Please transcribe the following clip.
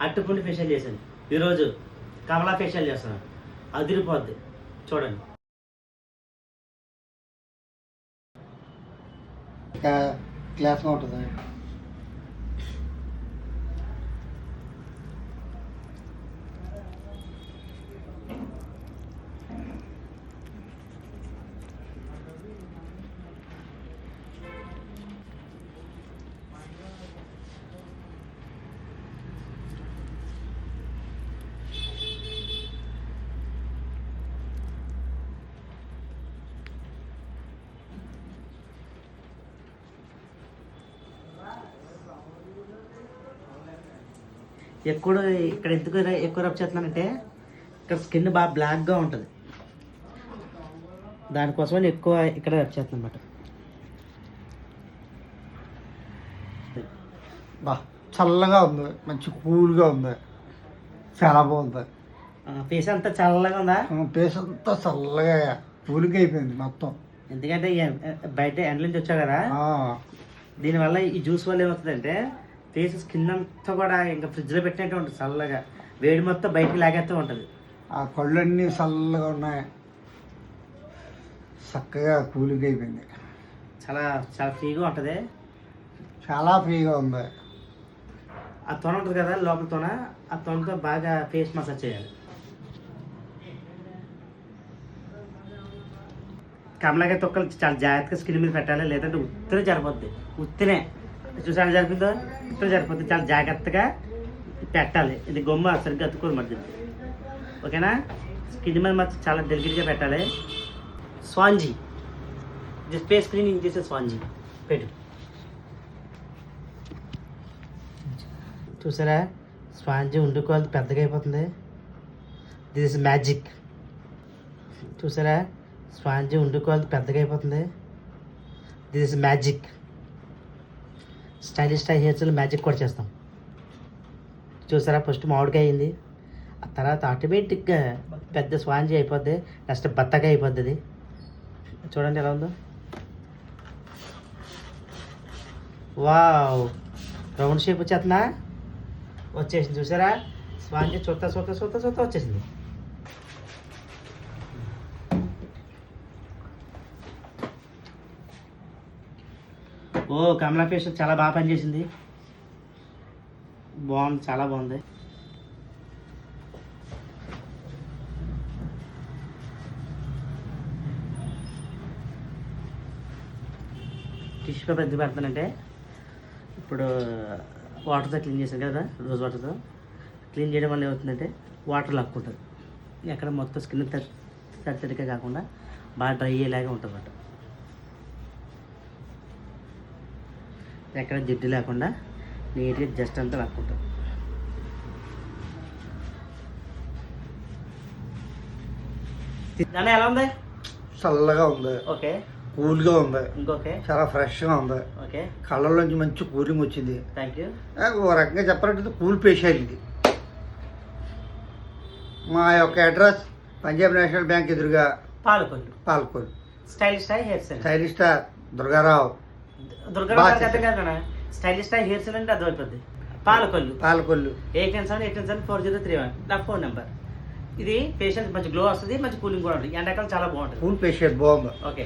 అట్టుపుండి facial చేశాను. ఈరోజు కమలా facial చేస్తున్నాను. అదిరిపోద్ది చూడండి. క్లాస్గా ఉంటుంది. ఇక్కడ ఎందుకు ఎక్కువ రబ్ చేస్తున్నానంటే ఇక్కడ స్కిన్ బాగా బ్లాక్గా ఉంటుంది, దానికోసమని ఎక్కువ ఇక్కడ రబ్ చేస్తున్నాను అనమాట. బా చల్లగా ఉంది, మంచి కూల్గా ఉంది, చాలా బాగుంది. ఫేస్ అంతా చల్లగా ఉందా? ఫేస్ అంతా చల్లగా కూల్గా అయిపోయింది మొత్తం. ఎందుకంటే బయట ఎండ నుంచి వచ్చా కదా, దీనివల్ల ఈ జ్యూస్ వల్ల ఏమవుతుందంటే ఫేస్ స్కిన్ అంతా కూడా ఇంకా ఫ్రిడ్జ్లో పెట్టినట్టు ఉంటుంది, చల్లగా వేడి మొత్తం బయటికి లాగేస్తూ ఉంటుంది. ఆ కళ్ళన్నీ చల్లగా ఉన్నాయి, చక్కగా కూలింగ్ అయిపోయింది. చాలా చాలా ఫ్రీగా ఉంటుంది, చాలా ఫ్రీగా ఉంది. ఆ తొన ఉంటుంది కదా లోపల తొన, ఆ తొనతో బాగా ఫేస్ మసాజ్ చేయాలి. కమలాకాయ తొక్కలు చాలా జాగ్రత్తగా స్కిన్ మీద పెట్టాలి, లేదంటే ఉత్తినే సరిపోద్ది. ఉత్తినే చూసాను జరిపిందో ఉత్తినే సరిపోద్ది, చాలా జాగ్రత్తగా పెట్టాలి. ఇది గొమ్మ సరిగ్గా అతుక్కోదు మధ్య, ఓకేనా? స్కిన్ మీద మాత్రం చాలా డెలికేట్గా పెట్టాలి. స్పాంజీ, జస్ట్ ఫేస్ క్లీనింగ్ చేసే స్పాంజీ పెట్టు. చూసారా స్పాంజీ ఉండుకోవాలి, పెద్దగా అయిపోతుంది. This is magic. చూసారా స్పాంజీ ఉండుకోవాలి, పెద్దగా అయిపోతుంది. This is magic. స్టైలిష్ హెయిర్స్లో మ్యాజిక్ కూడా చేస్తాం. చూసారా ఫస్ట్ మామిడికాయ అయింది, ఆ తర్వాత ఆటోమేటిక్గా పెద్ద స్పాంజీ అయిపోద్ది, నెక్స్ట్ బత్తగా అయిపోద్ది. అది చూడండి ఎలా ఉందో. వావ్, రౌండ్ షేప్ వచ్చేస్తుందా? వచ్చేసింది. చూసారా స్పాంజీ చూస్తా చూస్తా చూస్తా చూస్తా వచ్చేసింది. ఓ కమలా ఫేషియల్ చాలా బాగా పనిచేసింది, బాగుంది, చాలా బాగుంది. టిష్యూ పేపర్ ఎందుకు పెడతానంటే ఇప్పుడు వాటర్తో క్లీన్ చేశాను కదా, రోజ్ వాటర్తో క్లీన్ చేయడం వల్ల ఏమవుతుందంటే వాటర్ లాక్కుంటుంది, ఎక్కడ మొత్తం స్కిన్ తడిగా కాకుండా బాగా డ్రై అయ్యేలాగా ఉంటుంది అన్నమాట. ఎక్కడ జిడ్డు లేకుండా నీట్గా జస్ట్ అంతా లాక్కుంటుంది. దాని ఎలా ఉంది? చల్లగా ఉంది, ఓకే, కూల్గా ఉంది, ఇంకొకే చాలా ఫ్రెష్గా ఉంది. ఓకే, కళ్ళలోంచి మంచి కూలింగ్ వచ్చింది. Thank you. ఓ రకంగా చెప్పాలంటే కూల్ ఫేషియల్ ఇది. మా యొక్క అడ్రస్ పంజాబ్ నేషనల్ బ్యాంక్ ఎదురుగా, Palakollu. Stylist Durgarao. Stylish hair cell అంటే అర్థమైపోద్ది. పాలకొల్లు 897-897-4031 నా ఫోన్ నెంబర్. ఇది ఫేషియల్ మంచి గ్లో వస్తుంది, మంచి కూలింగ్ కూడా ఉంటుంది, ఎండాకాలం చాలా బాగుంటుంది. కూల్ ఫేషియల్ బాగుంది. ఓకే.